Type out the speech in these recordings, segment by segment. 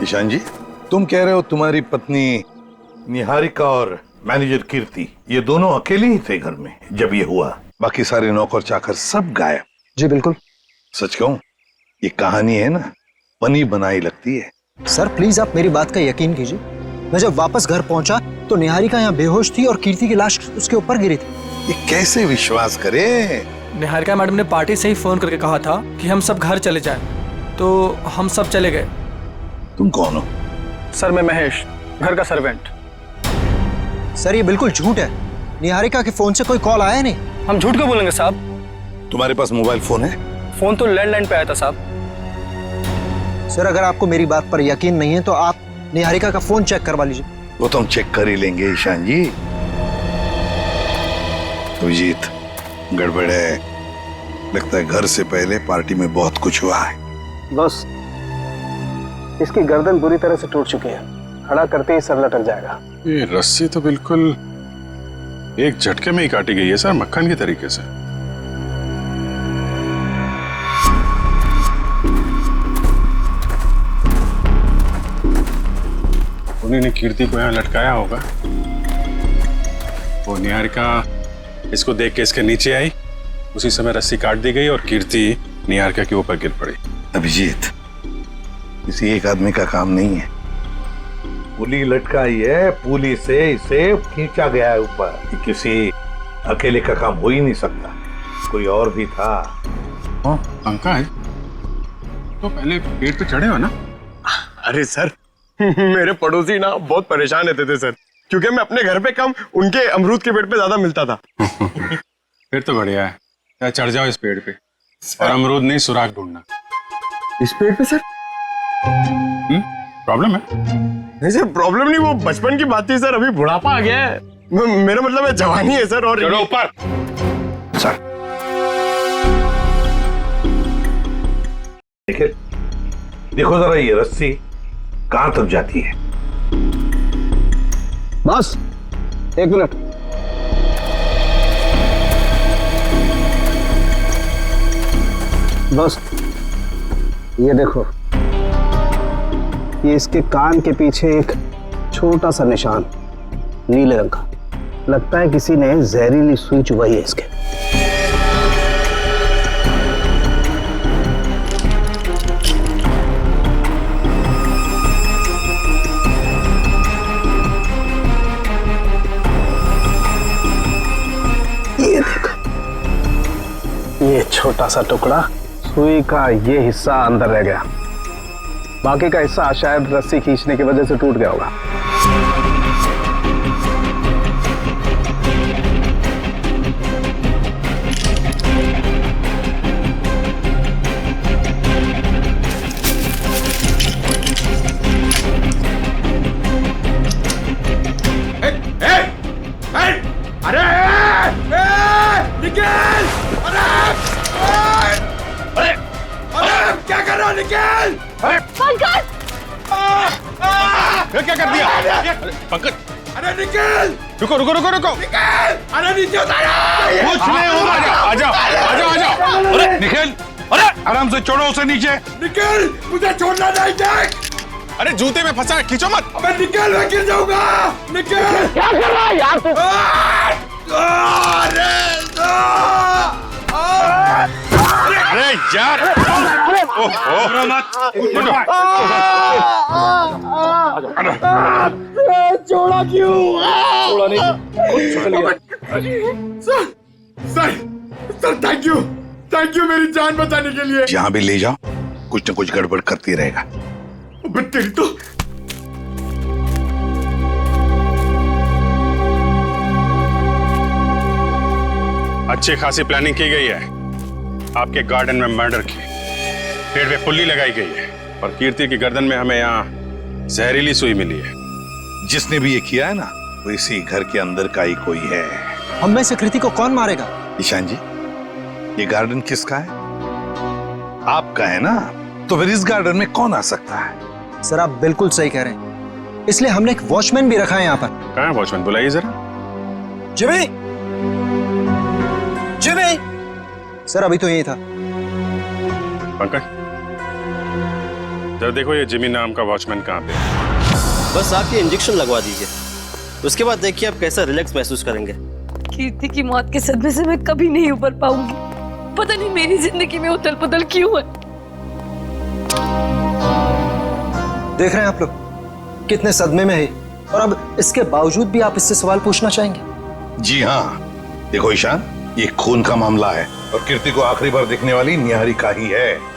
ईशान जी, तुम कह रहे हो तुम्हारी पत्नी निहारिका और मैनेजर कीर्ति ये दोनों अकेले ही थे घर में जब ये हुआ, बाकी सारे नौकर चाकर सब गायब? जी बिल्कुल। सच कहूं, ये कहानी है ना, बनी बनाई लगती है। सर प्लीज आप मेरी बात का यकीन कीजिए। मैं जब वापस घर पहुंचा तो निहारिका यहाँ बेहोश थी और कीर्ति की लाश उसके ऊपर गिरी थी। ये कैसे विश्वास करे? निहारिका मैडम ने पार्टी से ही फोन करके कहा था कि हम सब घर चले जाएं, तो हम सब चले गए। तुम कौन हो? सर मैं महेश, घर का सर्वेंट। सर ये बिल्कुल झूठ है। निहारिका के फोन से कोई कॉल आया नहीं। हम झूठ क्यों बोलेंगे साहब? तुम्हारे पास मोबाइल फोन है? फोन तो लैंडलाइन पे आया था साहब। सर अगर आपको मेरी बात पर यकीन नहीं है तो आप निहारिका का फोन चेक करवा लीजिए। वो तो हम चेक कर ही लेंगे ईशान जी। अभिजीत, गड़बड़ है। लगता है घर से पहले पार्टी में बहुत कुछ हुआ है। बस इसकी गर्दन बुरी तरह से टूट चुकी है, खड़ा करते ही सर लटक जाएगा। ये रस्सी तो बिल्कुल एक झटके में ही काटी गई है सर, मक्खन के तरीके से। उन्हीं ने कीर्ति को यहाँ लटकाया होगा। वो निहारिका इसको देख के इसके नीचे आई, उसी समय रस्सी काट दी गई और कीर्ति निहारिका के ऊपर गिर पड़ी। अभिजीत, किसी एक आदमी का काम नहीं है। पुली लटकाई है, पुली से इसे खींचा गया है ऊपर। ये किसी अकेले का काम हो ही नहीं सकता, कोई और भी था। पंकज, तो पहले पेड़ पे चढ़े हो ना? अरे सर मेरे पड़ोसी ना बहुत परेशान रहते थे सर, क्योंकि मैं अपने घर पे कम उनके अमरूद के पेड़ पे ज्यादा मिलता था। फिर तो बढ़िया है, या चढ़ जाओ इस पेड़ पे और अमरूद नहीं सुराग ढूंढना। इस पेड़ पे सर? प्रॉब्लम है? नहीं सर प्रॉब्लम नहीं, वो बचपन की बात थी सर, अभी बुढ़ापा आ गया है। मेरा मतलब है जवानी है सर। और चलो ऊपर। सर देखिए, देखो जरा ये रस्सी कहां तक जाती है। बस एक मिनट। बस ये देखो, ये इसके कान के पीछे एक छोटा सा निशान नीले रंग का, लगता है किसी ने जहरीली सुई चुभाई है इसके। ये देखो, ये छोटा सा टुकड़ा, सुई का ये हिस्सा अंदर रह गया, बाकी का हिस्सा शायद रस्सी खींचने की वजह से टूट गया होगा। क्या कर रहा हो? निकल! पंकज! क्या कर दिया? पंकज! अरे निकल! रुको रुको रुको रुको! निकल! अरे नीचे उतारो! कुछ नहीं होगा। आ जाओ आ जाओ आ जाओ। अरे निखिल, अरे आराम से छोड़ो उसे नीचे। निकल! मुझे छोड़ना नहीं, देख! अरे जूते में फंसा है, खींचो मत। अबे निकल, मैं गिर जाऊंगा! निकल! क्या कर रहा है यार तू? अरे यार, छोड़ा क्यों? छोड़ा नहीं। सर थैंक यू मेरी जान बचाने के लिए। जहां भी ले जाओ कुछ न कुछ गड़बड़ करती रहेगा। तेरी तो अच्छी खासी प्लानिंग की गई है। आपके गार्डन में मर्डर की, पेड़ पे पुल्ली लगाई गई है और कीर्ति की गर्दन में हमें यहाँ जहरीली सुई मिली है। जिसने भी ये किया है ना, वो इसी घर के अंदर का ही कोई है। हम में से कृति को कौन मारेगा? ईशान जी, ये गार्डन किसका है? आपका है ना, तो फिर इस गार्डन में कौन आ सकता है? सर आप बिल्कुल सही कह रहे हैं, इसलिए हमने एक वॉचमैन भी रखा है यहाँ पर। कहाँ है वॉचमैन? बुलाइए जरा। जिमी! जिमी! सर अभी तो यही था। पंकज, जरा देखो ये जिमी नाम का वॉचमैन कहाँ पे है। बस आप ये इंजेक्शन लगवा दीजिए, उसके बाद देखिए आप कैसा रिलैक्स महसूस करेंगे। कीर्ति की मौत के सदमे से मैं कभी नहीं उबर पाऊंगी। पता नहीं मेरी जिंदगी में उथल पुथल क्यों है। देख रहे हैं आप लोग कितने सदमे में है, और अब इसके बावजूद भी आप इससे सवाल पूछना चाहेंगे। जी हाँ, देखो ईशान, ये खून का मामला है और कीर्ति को आखिरी बार देखने वाली निहारिका ही है।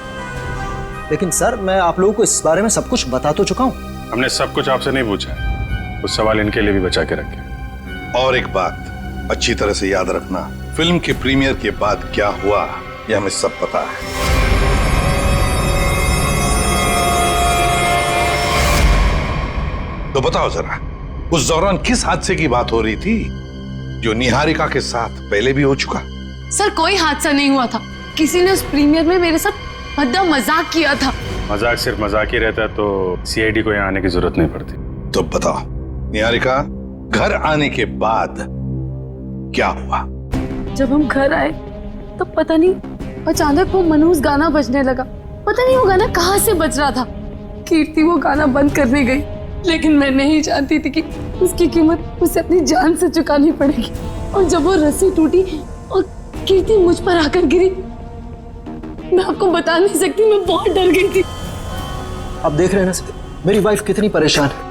लेकिन सर, मैं आप लोगों को इस बारे में सब कुछ बता तो चुका हूँ। हमने सब कुछ आपसे नहीं पूछा है, कुछ सवाल इनके लिए भी बचा के रखे। और एक बात अच्छी तरह से याद रखना, फिल्म के प्रीमियर के बाद क्या हुआ ये हमें सब पता है। तो बताओ जरा, उस दौरान किस हादसे की बात हो रही थी जो निहारिका के साथ पहले भी हो चुका? सर कोई हादसा नहीं हुआ था, किसी ने उस प्रीमियर में मेरे साथ भद्दा मजाक किया था। मजाक सिर्फ मजाक ही रहता तो सीआईडी को यहाँ आने की जरूरत नहीं पड़ती। तो बताओ निहारिका, घर आने के बाद क्या हुआ? जब हम घर आए तो पता नहीं अचानक वो मनहूस गाना बजने लगा। पता नहीं वो गाना कहाँ से बज रहा था। कीर्ति वो गाना बंद करने गई, लेकिन मैं नहीं जानती थी कि उसकी कीमत उसे अपनी जान से चुकानी पड़ेगी। और जब वो रस्सी टूटी और कीर्ति मुझ पर आकर गिरी, मैं आपको बता नहीं सकती, मैं बहुत डर गई थी। आप देख रहे हैं ना सर, मेरी वाइफ कितनी परेशान है।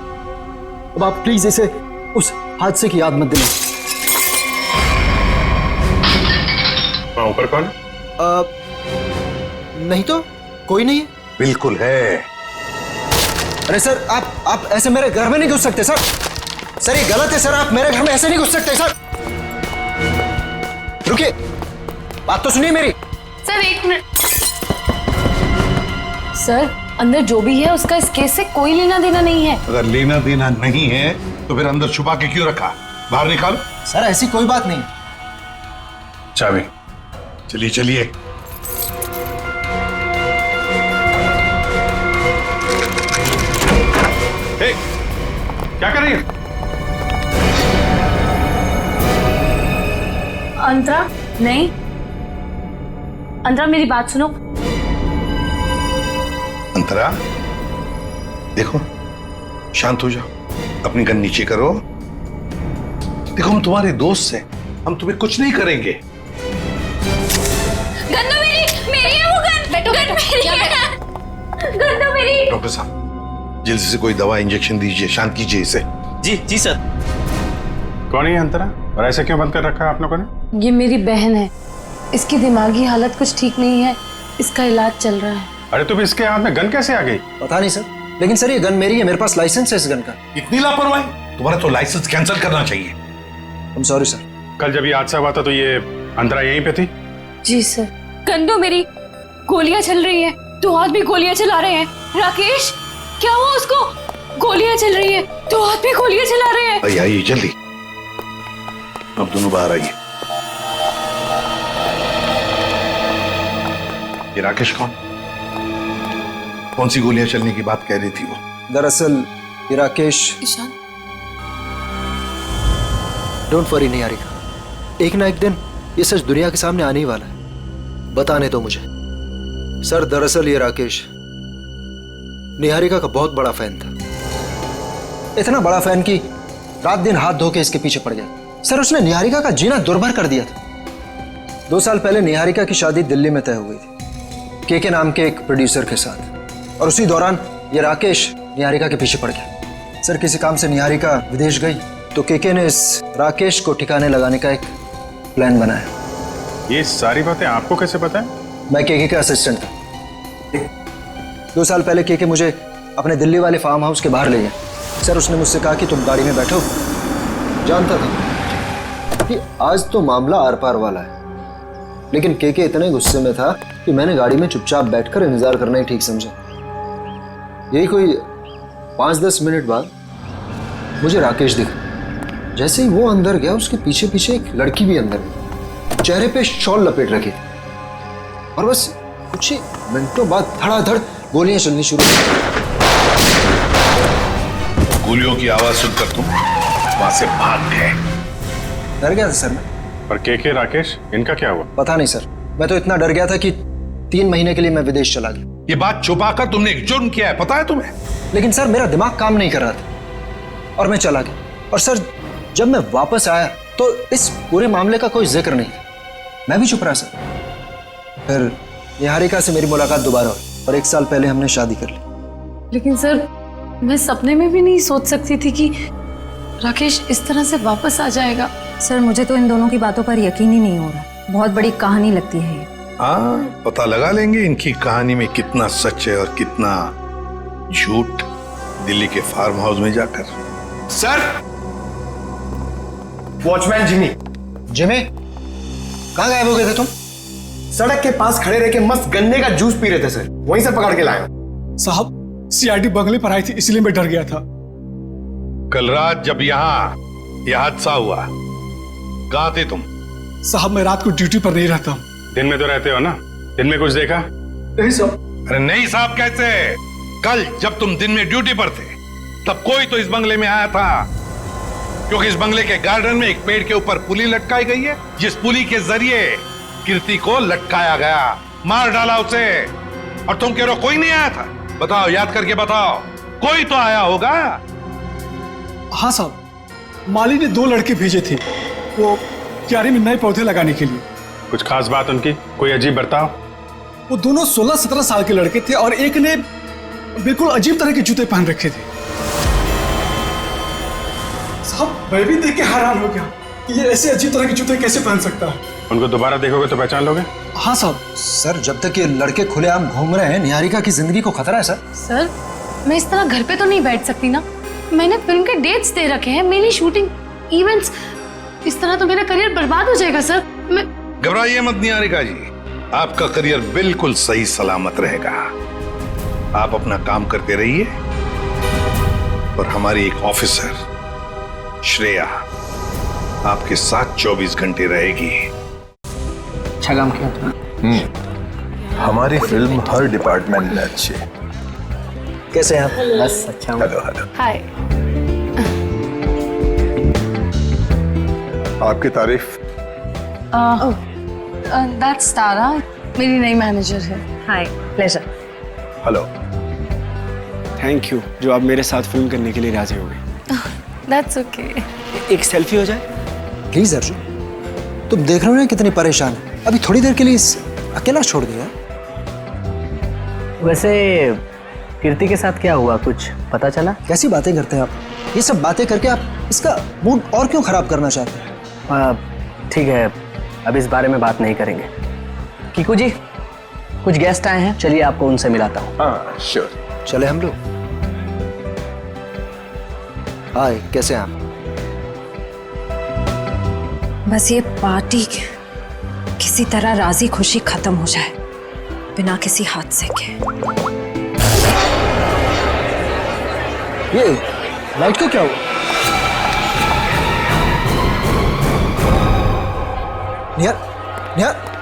अब आप प्लीज इसे उस हादसे की याद मत दिलाएं। वहाँ ऊपर कौन? नहीं तो कोई नहीं है। बिल्कुल है। अरे सर, आप ऐसे मेरे घर में नहीं घुस सकते सर। सर ये गलत है सर, आप मेरे घर में ऐसे नहीं घुस सकते सर। रुकिए, बात तो सुनिए मेरी। सर एक मिनट। सर अंदर जो भी है उसका इस केस से कोई लेना देना नहीं है। अगर लेना देना नहीं है तो फिर अंदर छुपा के क्यों रखा? बाहर निकालो। सर ऐसी कोई बात नहीं। चाबी। चलिए चलिए। क्या कर रही है? अंतरा नहीं, अंतरा मेरी बात सुनो। अंतरा देखो, शांत हो जाओ, अपनी गन नीचे करो। देखो हम तुम्हारे दोस्त हैं, हम तुम्हें कुछ नहीं करेंगे। गन तो मेरी है वो गन। गन मेरी है। गन तो मेरी। डॉक्टर साहब जल्दी से कोई दवा इंजेक्शन दीजिए, शांत कीजिए इसे। जी जी सर। कौन है अंतरा, और ऐसे क्यों बंद कर रखा है आप लोगों ने? ये मेरी बहन है, इसकी दिमागी हालत कुछ ठीक नहीं है, इसका इलाज चल रहा है। अरे तो इसके हाथ में गन कैसे आ गई? पता नहीं सर, लेकिन सर ये गन मेरी है, मेरे पास लाइसेंस है इस गन का। इतनी लापरवाही? तुम्हारा तो लाइसेंस कैंसिल करना चाहिए। I'm sorry sir. कल जब ये हादसा हुआ था तो ये अंतरा यहीं पे थी? जी सर। गन तो मेरी, गोलियां चल रही है, दो हाथ भी गोलियां चला रहे हैं। राकेश क्या हुआ उसको? गोलियां चल रही है, दो हाथ भी गोलियां चला रहे हैं। आइए आइए जल्दी, अब दोनों बाहर आइए। ये राकेश कौन सी गोलियां चलने की बात कह रही थी वो? दरअसल ये राकेश। ईशान डोंट वरी निहारिका, एक ना एक दिन ये सच दुनिया के सामने आने ही वाला है। बताने तो मुझे। सर दरअसल ये राकेश निहारिका का बहुत बड़ा फैन था, इतना बड़ा फैन कि रात दिन हाथ धो के इसके पीछे पड़ गया। सर उसने निहारिका का जीना दुर्भर कर दिया था। 2 साल पहले निहारिका की शादी दिल्ली में तय हो गई थी के नाम के एक प्रोड्यूसर के साथ, और उसी दौरान ये राकेश निहारिका के पीछे पड़ गया। सर किसी काम से निहारिका विदेश गई तो के ने इस राकेश को ठिकाने लगाने का एक प्लान बनाया। ये सारी बातें आपको कैसे पता है? मैं के का असिस्टेंट था। 2 साल पहले के मुझे अपने दिल्ली वाले फार्म हाउस के बाहर ले गया। सर उसने मुझसे कहा कि तुम गाड़ी में बैठो। जानता था कि आज तो मामला आर पार वाला है, लेकिन के इतने गुस्से में था कि मैंने गाड़ी में चुपचाप बैठकर इंतजार करना ही ठीक समझा। यही कोई 5-10 मिनट बाद मुझे राकेश दिखा। जैसे ही वो अंदर गया उसके पीछे पीछे एक लड़की भी अंदर गई, चेहरे पे शॉल लपेट रखी थी, और बस कुछ ही मिनटों बाद धड़ाधड़ गोलियां चलनी शुरू हुई। गोलियों की आवाज सुनकर तुम वहां से भाग गए। डर गया था सर मैं। पर के राकेश इनका क्या हुआ? पता नहीं सर, मैं तो इतना डर गया था कि 3 महीने के लिए मैं विदेश चला गया। ये बात छुपाकर तुमने एक जुर्म किया है, पता है तुम्हें? लेकिन सर मेरा दिमाग काम नहीं कर रहा था और मैं चला गया। और सर जब मैं वापस आया तो इस पूरे मामले का कोई जिक्र नहीं था। मैं भी चुप रहा सर। फिर निहारिका से मेरी मुलाकात दोबारा हुई और 1 साल पहले हमने शादी कर ली। लेकिन सर मैं सपने में भी नहीं सोच सकती थी कि राकेश इस तरह से वापस आ जाएगा। सर मुझे तो इन दोनों की बातों पर यकीन ही नहीं हो रहा। बहुत बड़ी कहानी लगती है ये। हाँ, पता लगा लेंगे इनकी कहानी में कितना सच है और कितना झूठ, दिल्ली के फार्म हाउस में जाकर। Sir, watchman Jimmy. जिमी, कहाँ गायब हो गए थे तुम? सड़क के पास खड़े रह के मस्त गन्ने का जूस पी रहे थे सर, वहीं से पकड़ के लाए। साहब सीआईडी बंगले पर आई थी इसलिए मैं डर गया था। कल रात जब यहाँ यह हादसा हुआ, कहाँ थे तुम? साहब मैं रात को ड्यूटी पर नहीं रहता हूँ। दिन में तो रहते हो ना, दिन में कुछ देखा? नहीं साहब। अरे नहीं साहब कैसे? कल जब तुम दिन में ड्यूटी पर थे तब कोई तो इस बंगले में आया था, क्योंकि इस बंगले के गार्डन में एक पेड़ के ऊपर पुली लटकाई गई है, जिस पुली के जरिए कीर्ति को लटकाया गया, मार डाला उसे। और तुम कह रहे हो कोई नहीं आया था? बताओ, याद करके बताओ, कोई तो आया होगा। हाँ साहब, माली ने 2 लड़के भेजे थे वो क्यारी में नए पौधे लगाने के लिए। कुछ खास बात उनकी? कोई अजीब बर्ताव? वो दोनों 16-17 साल के लड़के थे और एक ने बिल्कुल अजीब तरह के जूते पहन रखे थे। साहब मैं भी देख के हैरान हो गया कि ये ऐसे अजीब तरह के जूते कैसे पहन सकता है। उनको दोबारा देखोगे तो पहचान लोगे? हाँ साहब। सर जब तक ये लड़के खुलेआम घूम रहे हैं, निहारिका की जिंदगी को खतरा है सर। सर मैं इस तरह घर पे तो नहीं बैठ सकती ना। मैंने फिल्म के डेट्स दे रखे हैं, मेरी शूटिंग, इवेंट्स। इस तरह तो मेरा करियर बर्बाद हो जाएगा सर। मैं घबराइए मत निहारिका जी, आपका करियर बिल्कुल सही सलामत रहेगा। आप अपना काम करते रहिए और हमारी एक ऑफिसर श्रेया आपके साथ 24 घंटे रहेगी। अच्छा काम किया तुमने। हमारी फिल्म हर डिपार्टमेंट में अच्छी है। कैसे हैं आप? बस अच्छा हूँ। Hello hello. हाय। आपकी तारीफ। दैट्स तारा, मेरी नई मैनेजर है। Hi, pleasure. Hello. Thank you जो आप मेरे साथ फिल्म करने के लिए राजी हो गए। That's okay. एक सेल्फी हो जाए? प्लीज अर्जुन, तुम देख रहे हो ना कितनी परेशान है। अभी थोड़ी देर के लिए अकेला छोड़ दिया। वैसे कीर्ति के साथ क्या हुआ, कुछ पता चला? कैसी बातें करते हैं आप? ये सब बातें करके आप इसका मूड और क्यों खराब करना चाहते हैं? ठीक है, अब इस बारे में बात नहीं करेंगे। कीकू जी, कुछ गेस्ट आए हैं, चलिए आपको उनसे मिलाता हूँ। हाँ श्योर। चले हम लोग। हाय, कैसे हैं आप? बस ये पार्टी किसी तरह राजी खुशी खत्म हो जाए बिना किसी हादसे के। ये लाइट को क्या हुआ?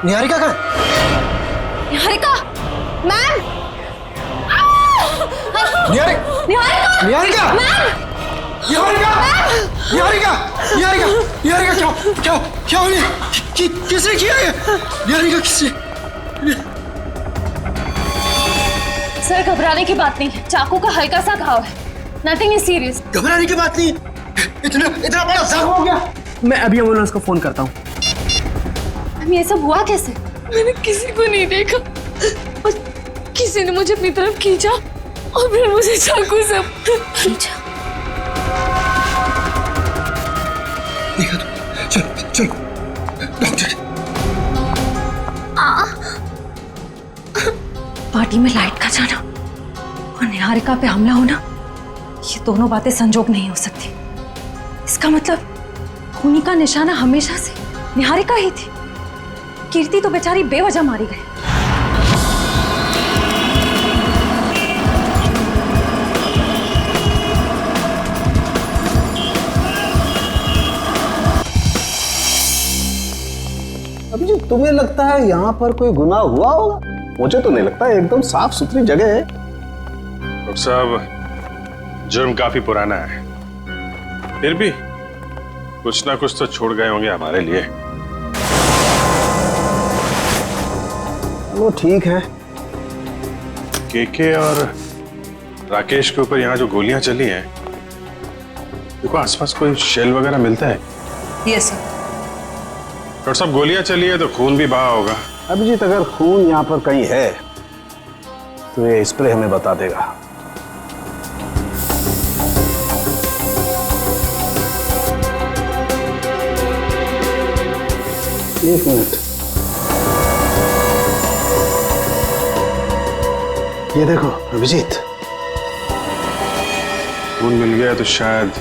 निहारिका कहाँ है? निहारिका मैम। निहारिका निहारिका क्या हो गया? किसने किया है? निहारिका किसने? सर घबराने की बात नहीं, चाकू का हल्का सा घाव है, नथिंग इज सीरियस। घबराने की बात नहीं, इतना बड़ा जख्म हो गया। मैं अभी एम्बुलेंस को फोन करता हूँ। ये सब हुआ कैसे? मैंने किसी को नहीं देखा और किसी ने मुझे अपनी तरफ खींचा और फिर मुझे चाकू से खींचा। देखा तो? चल डॉक्टर। पार्टी में लाइट का जाना और निहारिका पे हमला होना, ये दोनों बातें संजोग नहीं हो सकती। इसका मतलब खूनी का निशाना हमेशा से निहारिका ही थी। कीर्ति तो बेचारी बेवजह मारी गई। अभी जी तुम्हें लगता है यहाँ पर कोई गुनाह हुआ होगा? मुझे तो नहीं लगता, एकदम साफ सुथरी जगह है। डॉक्टर साहब, जुर्म काफी पुराना है, फिर भी कुछ ना कुछ तो छोड़ गए होंगे हमारे लिए। वो ठीक है, केके और राकेश के ऊपर यहाँ जो गोलियां चली हैं, देखो आसपास कोई शेल वगैरह मिलता है? Yes sir. डॉक्टर साहब, गोलियां चली है तो खून भी बहा होगा। अभिजीत, अगर खून यहाँ पर कहीं है तो ये स्प्रे हमें बता देगा। एक मिनट, ये देखो अभिजीत, खून मिल गया तो शायद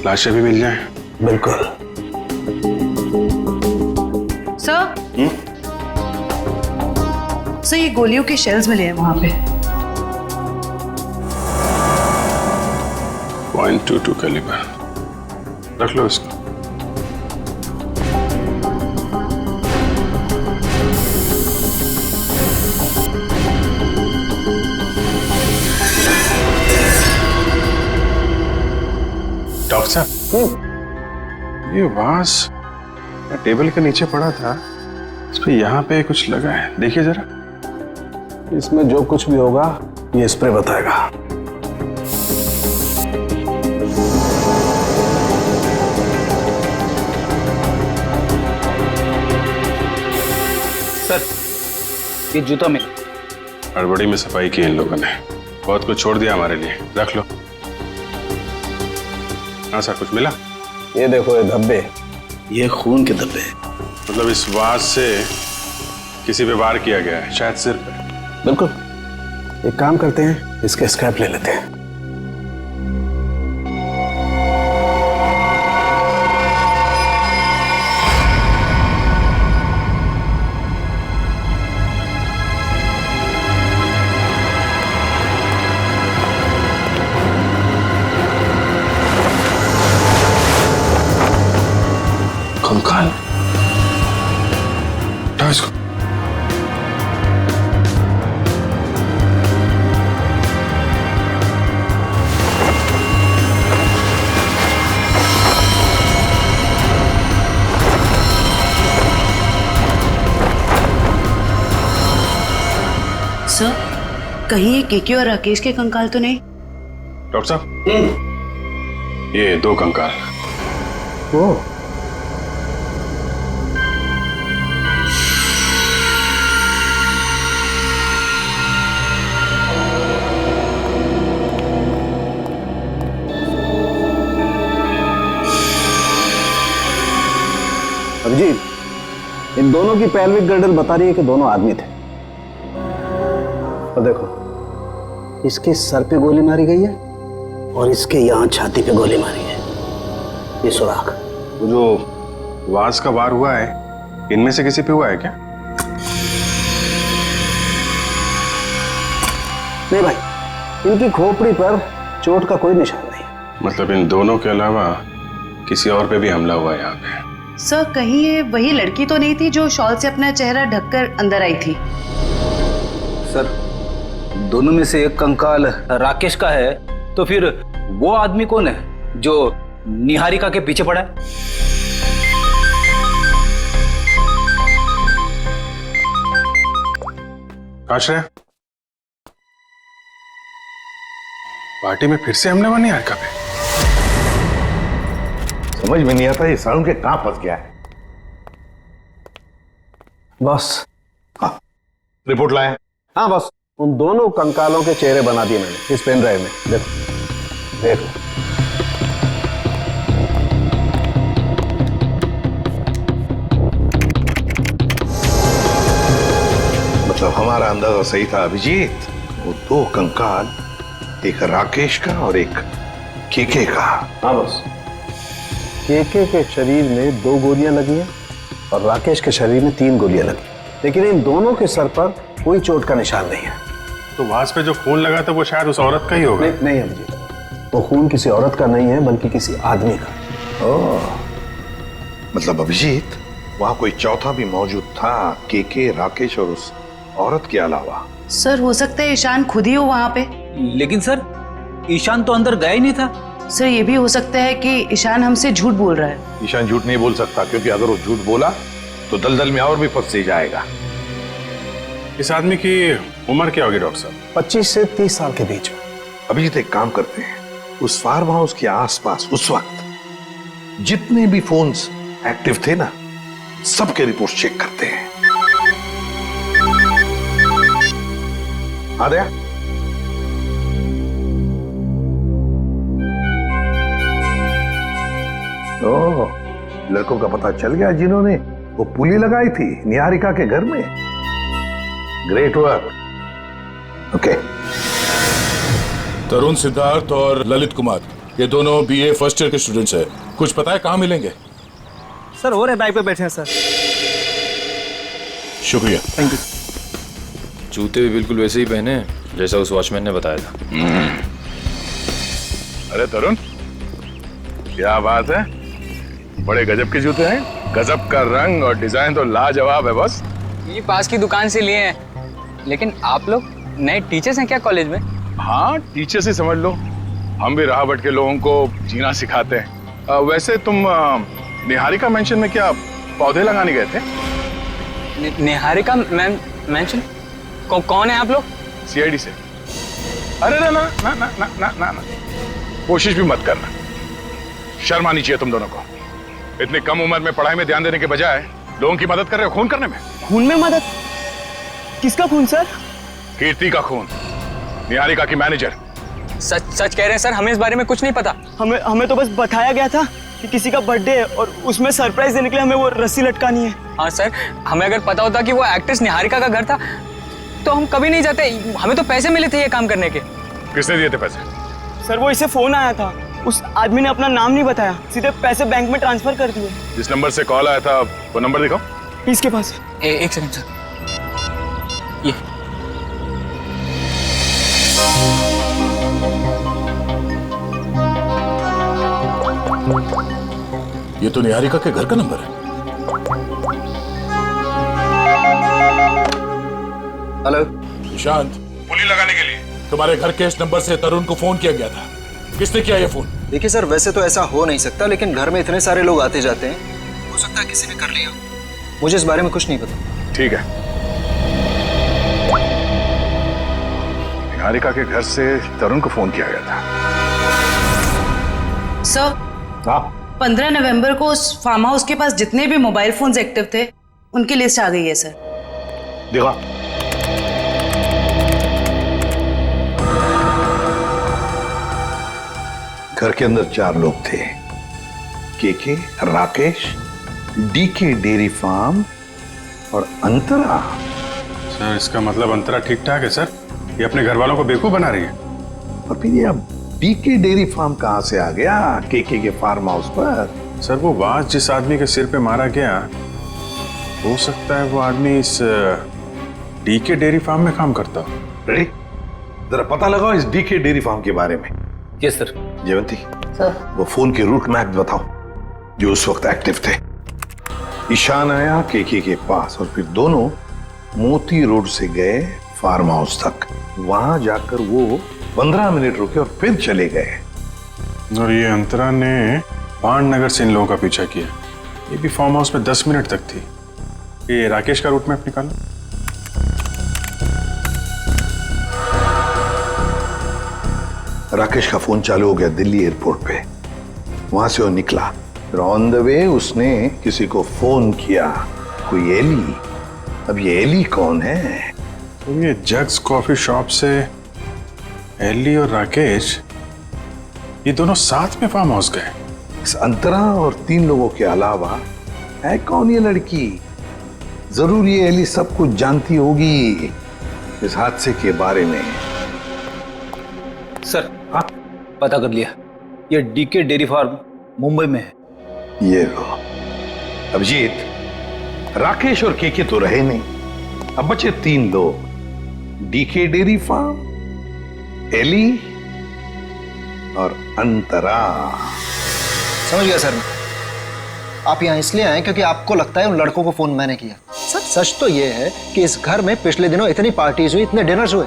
लाशें भी मिल जाएं। बिल्कुल। सर सर, ये गोलियों के शेल्स मिले हैं वहां पे। .22 कैलिबर। रख लो इसको। डॉक्टर साहब, ये वास टेबल के नीचे पड़ा था, इस पे यहाँ पे कुछ लगा है, देखिए जरा। इसमें जो कुछ भी होगा ये स्प्रे बताएगा। सर, ये जूता मिला। हड़बड़ी में सफाई की इन लोगों ने, बहुत कुछ छोड़ दिया हमारे लिए। रख लो। हाँ सर, कुछ मिला? ये देखो, ये धब्बे, ये खून के धब्बे। मतलब इस वास से किसी पे वार किया गया है, शायद सिर पे। बिल्कुल। एक काम करते हैं, इसके स्क्रैप ले लेते हैं। कंकाल, उठाओ इसको। सर, कहीं ये केके और राकेश के कंकाल तो नहीं? डॉक्टर साहब, ये 2 कंकाल। ओह, अभिजीत, इन दोनों की पेल्विक गर्डल बता रही है कि दोनों आदमी थे। और देखो, इसके सर पे गोली मारी गई है और इसके यहां छाती पे गोली मारी है। ये सुराख। वो जो वास का वार हुआ है, इनमें से किसी पे हुआ है क्या? नहीं भाई, इनकी खोपड़ी पर चोट का कोई निशान नहीं। मतलब इन दोनों के अलावा किसी और पे भी हमला हुआ है यहाँ पे? सर, कहीं ये वही लड़की तो नहीं थी जो शॉल से अपना चेहरा ढककर अंदर आई थी? सर, दोनों में से एक कंकाल राकेश का है, तो फिर वो आदमी कौन है जो निहारिका के पीछे पड़ा है? आश्रय, पार्टी में फिर से हमला हुआ निहारिका पे? समझ में नहीं आता ये सारुण के कहां फंस गया है। बस। हाँ, रिपोर्ट लाए? हाँ बस, उन दोनों कंकालों के चेहरे बना दिए मैंने इस पेन ड्राइव में। देखो देखो। मतलब हमारा अंदाजा सही था अभिजीत। वो 2 कंकाल, एक राकेश का और एक केके का। हाँ बस, केके के शरीर में 2 गोलियां लगी हैं और राकेश के शरीर में 3 गोलियां लगी, लेकिन इन दोनों के सर पर कोई चोट का निशान नहीं है। तो वास पे जो खून लगा था वो शायद उस औरत का ही होगा। नहीं अभिजीत, वो खून किसी औरत का नहीं है बल्कि किसी आदमी का। ओह, मतलब अभिजीत वहां कोई चौथा भी मौजूद था, केके, राकेश और उस औरत के अलावा। सर, हो सकता है ईशान खुद ही हो वहां पे। लेकिन सर, ईशान तो अंदर गया ही नहीं था। सर, ये भी हो सकता है कि ईशान हमसे झूठ बोल रहा है। ईशान झूठ नहीं बोल सकता, क्योंकि अगर वो झूठ बोला तो दलदल में और भी फंस जाएगा। इस आदमी की उम्र क्या होगी डॉक्टर साहब? 25 से 30 साल के बीच में। अभिजीत एक काम करते हैं, उस फार्म हाउस के आसपास उस वक्त जितने भी फोन्स एक्टिव थे ना, सबके रिपोर्ट चेक करते हैं। आ गया? ओह, लड़कों का पता चल गया जिन्होंने वो पुली लगाई थी निहारिका के घर में। Great work. ओके। तरुण, सिद्धार्थ और ललित कुमार, ये दोनों बीए फर्स्ट ईयर के स्टूडेंट्स हैं। कुछ पता है कहाँ मिलेंगे? सर हो रहे बाइक पे बैठे हैं सर। शुक्रिया। Thank you. जूते भी बिल्कुल वैसे ही पहने जैसा उस वॉचमैन ने बताया था। अरे तरुण, क्या बात है, बड़े गजब के जूते हैं। गजब का रंग और डिजाइन तो लाजवाब है बॉस। ये पास की दुकान से लिए हैं। लेकिन आप लोग नए टीचर्स हैं क्या कॉलेज में? हाँ, टीचर से समझ लो, हम भी राह भटके के लोगों को जीना सिखाते हैं। वैसे तुम निहारिका मेंशन में क्या पौधे लगाने गए थे? निहारिका मेंशन? कौन है आप लोग? सीआईडी से। अरे ना ना ना ना ना ना ना ना, कोशिश भी मत करना, शर्म आनी चाहिए तुम दोनों को। इतनी कम उम्र में पढ़ाई में ध्यान देने के बजाय लोगों की मदद कर रहे हो खून करने में। खून में मदद? किसका खून सर? कीर्ति का खून, निहारिका की मैनेजर। सच कह रहे हैं सर, हमें इस बारे में कुछ नहीं पता। हमें तो बस बताया गया था कि किसी का बर्थडे है और उसमें सरप्राइज देने के लिए हमें वो रस्सी लटकानी है। हाँ सर, हमें अगर पता होता कि वो एक्ट्रेस निहारिका का घर था तो हम कभी नहीं जाते। हमें तो पैसे मिले थे ये काम करने के। किसने दिए थे पैसे? सर वो इसे फोन आया था, उस आदमी ने अपना नाम नहीं बताया, सीधे पैसे बैंक में ट्रांसफर कर दिए। जिस नंबर से कॉल आया था वो नंबर दिखाओ। इसके पास एक सेकंड सर, ये ये तो निहारिका के घर का नंबर है। हेलो निशांत, पुली लगाने के लिए तुम्हारे घर के इस नंबर से तरुण को फोन किया गया था। किसने किया ये फोन? देखिए सर, वैसे तो ऐसा हो नहीं सकता, लेकिन घर में इतने सारे लोग आते जाते हैं, हो सकता है किसी ने कर लिया। मुझे इस बारे में कुछ नहीं पता। ठीक है, निहारिका के घर से तरुण को फोन किया गया था। सर, 15 नवंबर को उस फार्म हाउस के पास जितने भी मोबाइल फोन्स एक्टिव थे उनकी लिस्ट आ गई है सर। देखा, घर के अंदर 4 लोग थे, KK, Rakesh, DK dairy farm और अंतरा। सर इसका मतलब अंतरा ठीक ठाक है सर, ये अपने घर वालों को बेवकूफ बना रही है। और फिर ये अब डीके डेयरी फार्म कहां से आ गया केके के फार्म हाउस पर? सर वो बात जिस आदमी के सिर पे मारा गया, हो सकता है वो आदमी इस डीके डेयरी फार्म में काम करता हो। रेडी, जरा पता लगाओ इस डीके डेयरी फार्म के बारे में। Yes sir. जयवंती सर, वो फोन के रूट मैप बताओ जो उस वक्त एक्टिव थे। ईशान आया केके के पास और फिर दोनों मोती रोड से गए फार्म हाउस तक। वहां जाकर वो 15 मिनट रुके और फिर चले गए। और ये अंतरा ने पांडनगर से इन लोगों का पीछा किया। ये भी फार्म हाउस में 10 मिनट तक थी। ये राकेश का रूट मैप निकालो। राकेश का फोन चालू हो गया दिल्ली एयरपोर्ट पे। वहां से वो निकला, फिर ऑन द वे उसने किसी को फोन किया, कोई एली। अब ये एली कौन है? तो ये जग्स कॉफी शॉप से एली और राकेश, ये दोनों साथ में फार्म हाउस गए। इस अंतरा और 3 लोगों के अलावा है कौन ये लड़की? जरूर ये एली सब कुछ जानती होगी इस हादसे के बारे में। सर हाँ, पता कर लिया, ये डीके डेयरी फार्म मुंबई में है। ये लो अभिजीत, राकेश और केके तो रहे नहीं, अब बचे 3 लोग, डीके डेयरी फार्म, एली और अंतरा। समझ गया सर। आप यहाँ इसलिए आए क्योंकि आपको लगता है उन लड़कों को फोन मैंने किया। सच तो ये है कि इस घर में पिछले दिनों इतनी पार्टीज हुई, इतने डिनर्स हुए,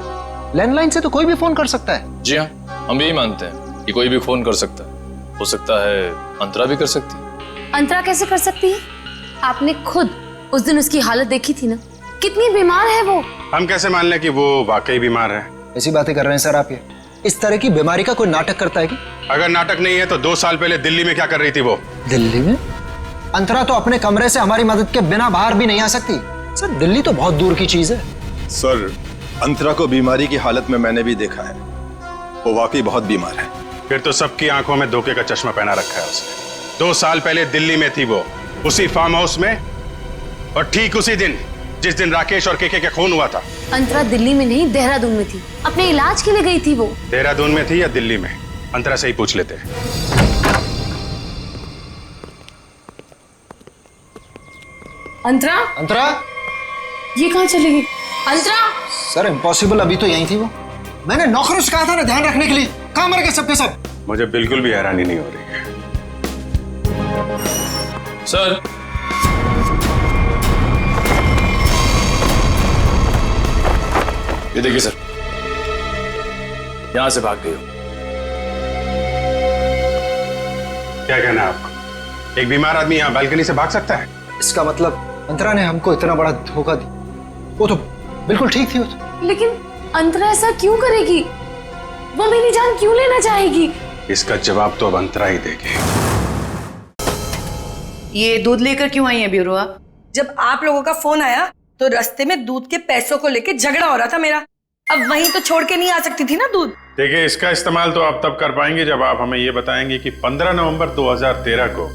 लैंडलाइन से तो कोई भी फोन कर सकता है। जी हाँ, हम भी यही मानते हैं कि कोई भी फोन कर सकता है। हो सकता है अंतरा भी कर सकती है। अंतरा कैसे कर सकती है? आपने खुद उस दिन उसकी हालत देखी थी ना, कितनी बीमार है वो। हम कैसे मान लें कि वो वाकई बीमार है? ऐसी बातें कर रहे हैं सर आप? ये इस तरह की बीमारी का कोई नाटक करता है क्या? अगर नाटक नहीं है तो 2 साल पहले दिल्ली में क्या कर रही थी वो? दिल्ली में? अंतरा तो अपने कमरे से हमारी मदद के बिना बाहर भी नहीं आ सकती। सर दिल्ली तो बहुत दूर की चीज है। सर, अंतरा को बीमारी की हालत में मैंने भी देखा है। वो वाकई बहुत बीमार है। फिर तो सबकी आंखों में धोखे का चश्मा पहना रखा है उसने। 2 साल पहले दिल्ली में थी वो, उसी फार्म हाउस में, और ठीक उसी दिन जिस दिन राकेश और केके का खून हुआ था। अंतरा दिल्ली में नहीं, देहरादून में थी। अपने इलाज के लिए गई थी वो। देहरादून में थी या दिल्ली में? अंतरा से ही पूछ लेते हैं। अंतरा? अंतरा? ये कहाँ चली गई? अंतरा? सर इम्पॉसिबल, अभी तो यही थी वो। मैंने नौकरों से कहा था ना ध्यान रखने के लिए। कहाँ मर गए सबके सब? मुझे बिल्कुल भी हैरानी नहीं हो रही है। सर, ये देखिए सर, यहां से भाग गई हो। क्या कहना है आपको? एक बीमार आदमी यहाँ बालकनी से भाग सकता है? इसका मतलब अंतरा ने हमको इतना बड़ा धोखा दिया। वो तो बिल्कुल ठीक थी वो तो। लेकिन अंतरा ऐसा क्यों करेगी? वो मेरी जान क्यों लेना चाहेगी? इसका जवाब तो अब अंतरा ही देगी। ये दूध लेकर क्यों आई है ब्यूरो? जब आप लोगों का फोन आया तो रास्ते में दूध के पैसों को लेके झगड़ा हो रहा था मेरा। अब वहीं तो छोड़ के नहीं आ सकती थी ना दूध। देखिए, इसका इस्तेमाल तो आप तब कर पाएंगे जब आप हमें ये बताएंगे कि 15 नवंबर 2013 को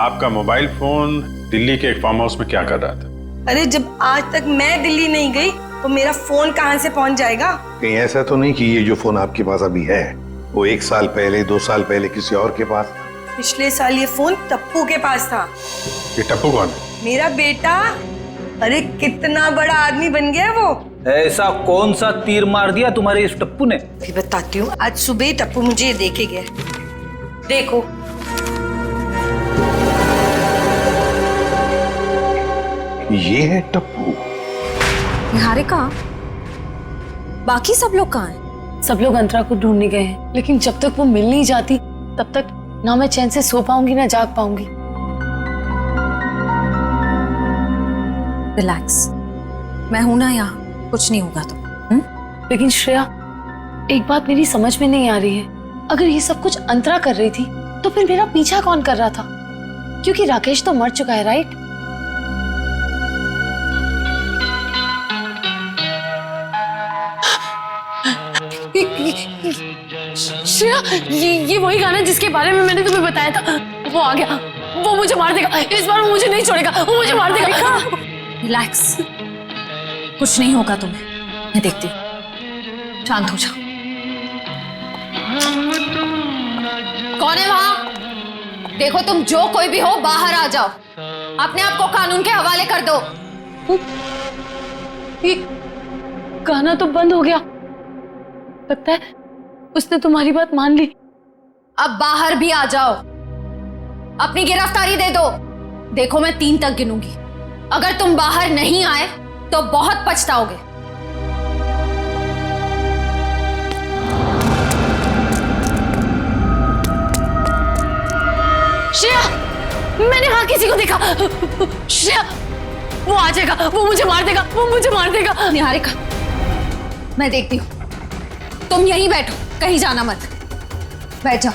आपका मोबाइल फोन दिल्ली के एक फार्म हाउस में क्या कर रहा था। अरे जब आज तक मैं दिल्ली नहीं गई तो मेरा फोन कहाँ से पहुंच जाएगा? कहीं ऐसा तो नहीं कि ये जो फोन आपके पास अभी है वो 1 साल पहले 2 साल पहले किसी और के पास था? पिछले साल ये फोन टप्पू के पास था। ये टप्पू कौन है? मेरा बेटा। अरे कितना बड़ा आदमी बन गया वो। ऐसा कौन सा तीर मार दिया तुम्हारे इस टप्पू ने? भी बताती हूँ। आज सुबह टप्पू मुझे ये देके गया। देखो, ये है टप्पू। निहारिका, बाकी सब लोग कहाँ हैं? सब लोग अंतरा को ढूंढने गए हैं, लेकिन जब तक वो मिल नहीं जाती तब तक ना मैं चैन से सो पाऊंगी ना जाग पाऊंगी। रिलैक्स, मैं हूं ना यहाँ, कुछ नहीं होगा तो। लेकिन श्रेया, एक बात मेरी समझ में नहीं आ रही है। अगर ये सब कुछ अंतरा कर रही थी तो फिर मेरा पीछा कौन कर रहा था? क्योंकि राकेश तो मर चुका है, राइट? श्रेया, ये वही गाना जिसके बारे में मैंने तुम्हें बताया था। वो आ गया। वो मुझे मार देगा। इस बार वो मुझे नहीं छोड़ेगा। वो मुझे मार देगा। रिलैक्स, कुछ नहीं होगा तुम्हें, मैं देखती हूँ। शांत हो जाओ। कौन है वहां? देखो, तुम जो कोई भी हो बाहर आ जाओ। अपने आप को कानून के हवाले कर दो। ये गाना तो बंद हो गया। लगता है उसने तुम्हारी बात मान ली। अब बाहर भी आ जाओ। अपनी गिरफ्तारी दे दो। देखो, मैं 3 तक गिनूंगी। अगर तुम बाहर नहीं आए तो बहुत पछताओगे। श्रेया, मैंने वहां किसी को देखा। श्रेया, वो आ जाएगा। वो मुझे मार देगा। वो मुझे मार देगा। निहारिका, मैं देखती हूँ। तुम यहीं बैठो, कहीं जाना मत। बैठ जाओ।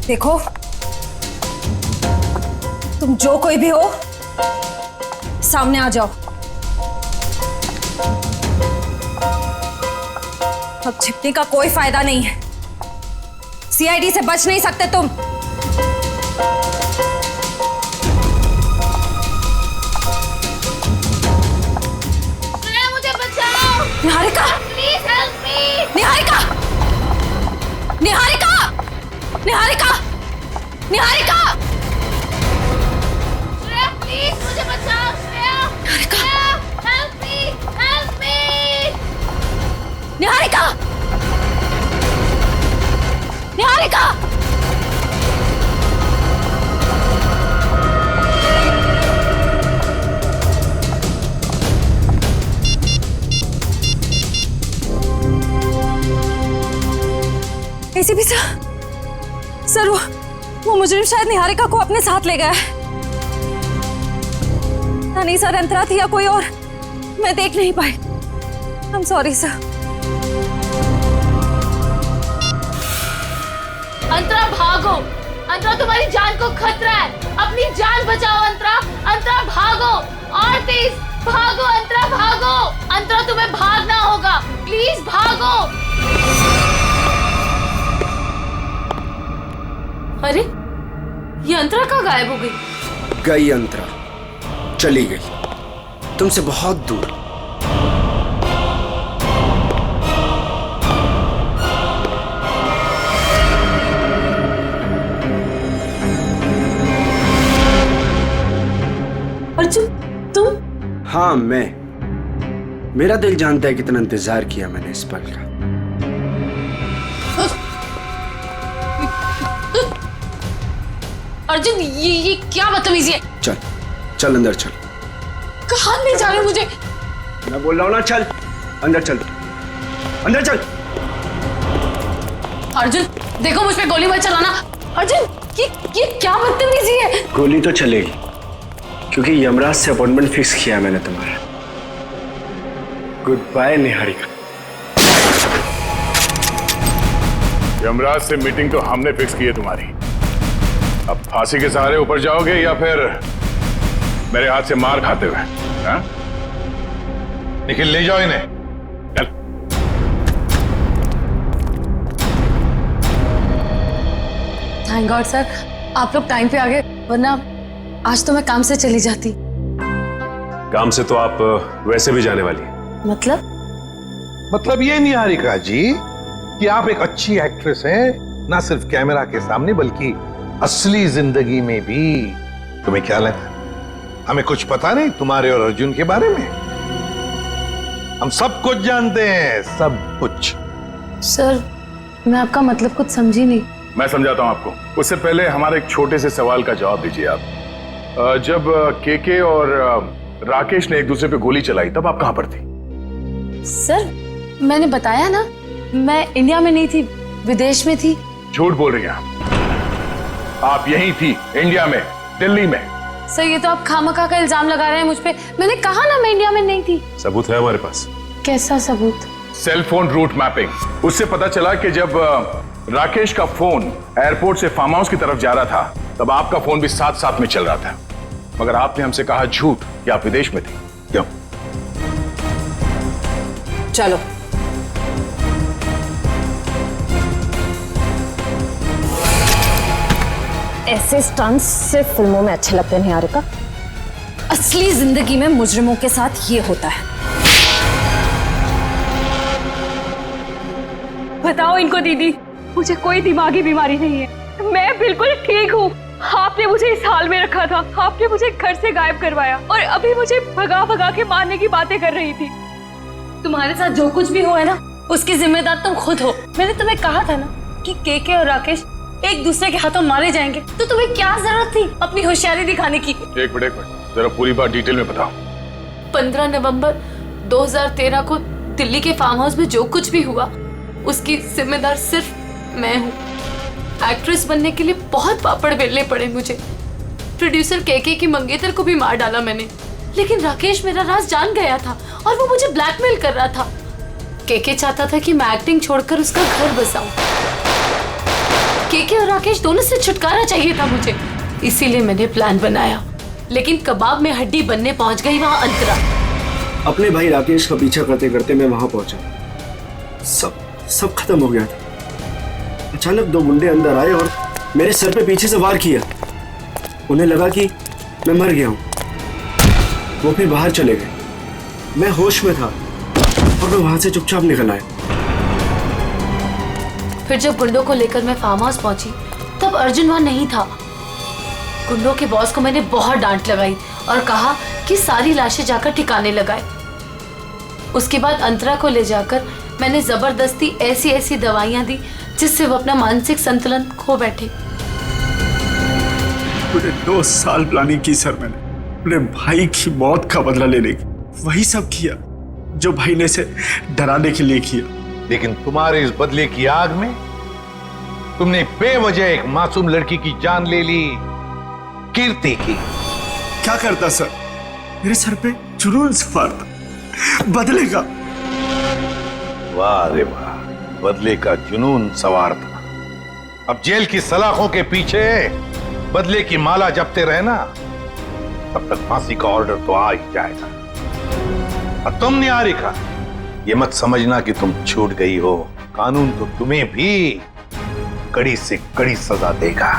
देखो, तुम जो कोई भी हो सामने आ जाओ। अब छिपने का कोई फायदा नहीं है। सीआईडी से बच नहीं सकते तुम। Niharika, please help me. Niharika, Niharika, Niharika, Niharika, Shreya please मुझे बचाओ। Shreya, Niharika, help me, help me. Niharika, Niharika. ACP sir, वो वो मुजरिम शायद निहारिका को अपने साथ ले गया है। नहीं सर, अंतरा थी या कोई और, मैं देख नहीं पाई। I am sorry sir. Antara भागो, अंतरा तुम्हारी जान को खतरा है, अपनी जान बचाओ अंतरा। अंतरा भागो और तेज भागो, अंतरा भागो। अंतरा तुम्हें भागना होगा, प्लीज भागो। अरे ये अंतरा कहाँ गायब हो गई? गई अंतरा, चली गई तुमसे बहुत दूर। अर्जुन तुम? हाँ मैं। मेरा दिल जानता है कितना इंतजार किया मैंने इस पल का। अर्जुन ये क्या बदतमीजी है? चल चल अंदर चल। कहाँ ले जा रहे हो मुझे? मैं बोल रहा हूँ ना, चल अंदर चल, अंदर चल। अर्जुन देखो, मुझ पे गोली मत चलाना। अर्जुन ये क्या बदतमीजी है? गोली तो चलेगी क्योंकि यमराज से अपॉइंटमेंट फिक्स किया मैंने तुम्हारा। Good bye Niharika. यमराज से मीटिंग तो हमने फिक्स की है तुम्हारी। अब फांसी के सहारे ऊपर जाओगे या फिर मेरे हाथ से मार खाते हुए? हाँ? निखिल ले जाओ इन्हें। चल। थैंक गॉड सर, आप लोग टाइम पे आ गए, वरना आज तो मैं काम से चली जाती। काम से तो आप वैसे भी जाने वाली हैं। मतलब ये निहारिका जी कि आप एक अच्छी एक्ट्रेस हैं, ना सिर्फ कैमरा के सामने बल्कि असली जिंदगी में भी। तुम्हें क्या लगा हमें कुछ पता नहीं तुम्हारे और अर्जुन के बारे में? हम सब कुछ जानते हैं, सब कुछ। सर मैं आपका मतलब कुछ समझी नहीं। मैं समझाता हूं आपको। उससे पहले हमारे एक छोटे से सवाल का जवाब दीजिए आप। जब केके और राकेश ने एक दूसरे पे गोली चलाई तब आप कहां पर थी? सर मैंने बताया ना, मैं इंडिया में नहीं थी, विदेश में थी। झूठ बोल रही हैं आप यहीं थी, इंडिया में, दिल्ली में। सर ये तो आप खामखा का इल्जाम लगा रहे हैं मुझ पे। मैंने कहा ना मैं इंडिया में नहीं थी। सबूत है हमारे पास। कैसा सबूत? Cell phone route mapping. उससे पता चला कि जब राकेश का फोन एयरपोर्ट से फार्म हाउस की तरफ जा रहा था तब आपका फोन भी साथ साथ में चल रहा था, मगर आपने हमसे कहा झूठ कि आप विदेश में थे। क्यों? चलो ऐसे स्टंट्स सिर्फ फिल्मों में अच्छे लगते हैं निहारिका, असली जिंदगी में मुजरिमों के साथ ये होता है। बताओ इनको दीदी, मुझे कोई दिमागी बीमारी नहीं है, मैं बिल्कुल ठीक हूँ। आपने मुझे इस हाल में रखा था, आपने मुझे घर से गायब करवाया और अभी मुझे भगा भगा के मारने की बातें कर रही थी। तुम्हारे साथ जो कुछ भी हुआ है ना, उसकी जिम्मेदार तुम खुद हो। मैंने तुम्हें कहा था ना कि केके और राकेश एक दूसरे के हाथों मारे जाएंगे, तो तुम्हें क्या जरूरत थी अपनी होशियारी दिखाने की? एक मिनट जरा पूरी बात डिटेल में बताओ। 15 नवंबर 2013 को दिल्ली के फार्म हाउस में जो कुछ भी हुआ उसकी जिम्मेदार सिर्फ मैं हूँ। एक्ट्रेस बनने के लिए बहुत पापड़ बेलने पड़े मुझे। प्रोड्यूसर केके की मंगेतर को भी मार डाला मैंने, लेकिन राकेश मेरा राज जान गया था और वो मुझे ब्लैकमेल कर रहा था। केके चाहता था कि मैं एक्टिंग छोड़कर उसका घर बसाऊं। केके और राकेश दोनों से छुटकारा चाहिए था मुझे, इसीलिए मैंने प्लान बनाया। लेकिन कबाब में हड्डी बनने पहुंच गई वहां अंतरा। अपने भाई राकेश का पीछा करते करते मैं वहां पहुंचा, सब खत्म हो गया था। अचानक 2 गुंडे अंदर आए और मेरे सर पे पीछे से वार किया। उन्हें लगा कि मैं मर गया हूं। वो फिर बाहर चले गए। मैं होश में था और मैं वहां से चुपचाप निकल आया। फिर जब गुंडों को लेकर मैं फार्म हाउस पहुंची तब अर्जुन वहां नहीं था। गुंडों के बॉस को मैंने बहुत डांट लगाई और कहा कि सारी लाशें जाकर ठिकाने लगाए। उसके बाद अंतरा को ले जाकर मैंने जबरदस्ती ऐसी दवाइयां दी जिससे वो अपना मानसिक संतुलन खो बैठे। पूरे 2 साल प्लानिंग की सर मैंने अपने भाई की मौत का बदला लेने की। वही सब किया जो भाई ने इसे डराने के लिए किया। लेकिन तुम्हारे इस बदले की आग में तुमने बेवजह एक मासूम लड़की की जान ले ली, कीर्ति की। क्या करता सर, मेरे सर पे जुनून सवार था, बदले का। वाह रे वाह, बदले का जुनून सवार था। अब जेल की सलाखों के पीछे बदले की माला जपते रहना, तब तक फांसी का ऑर्डर तो आ ही जाएगा। और तुम निहारिका, ये मत समझना कि तुम छूट गई हो, कानून तो तुम्हें भी कड़ी से कड़ी सजा देगा।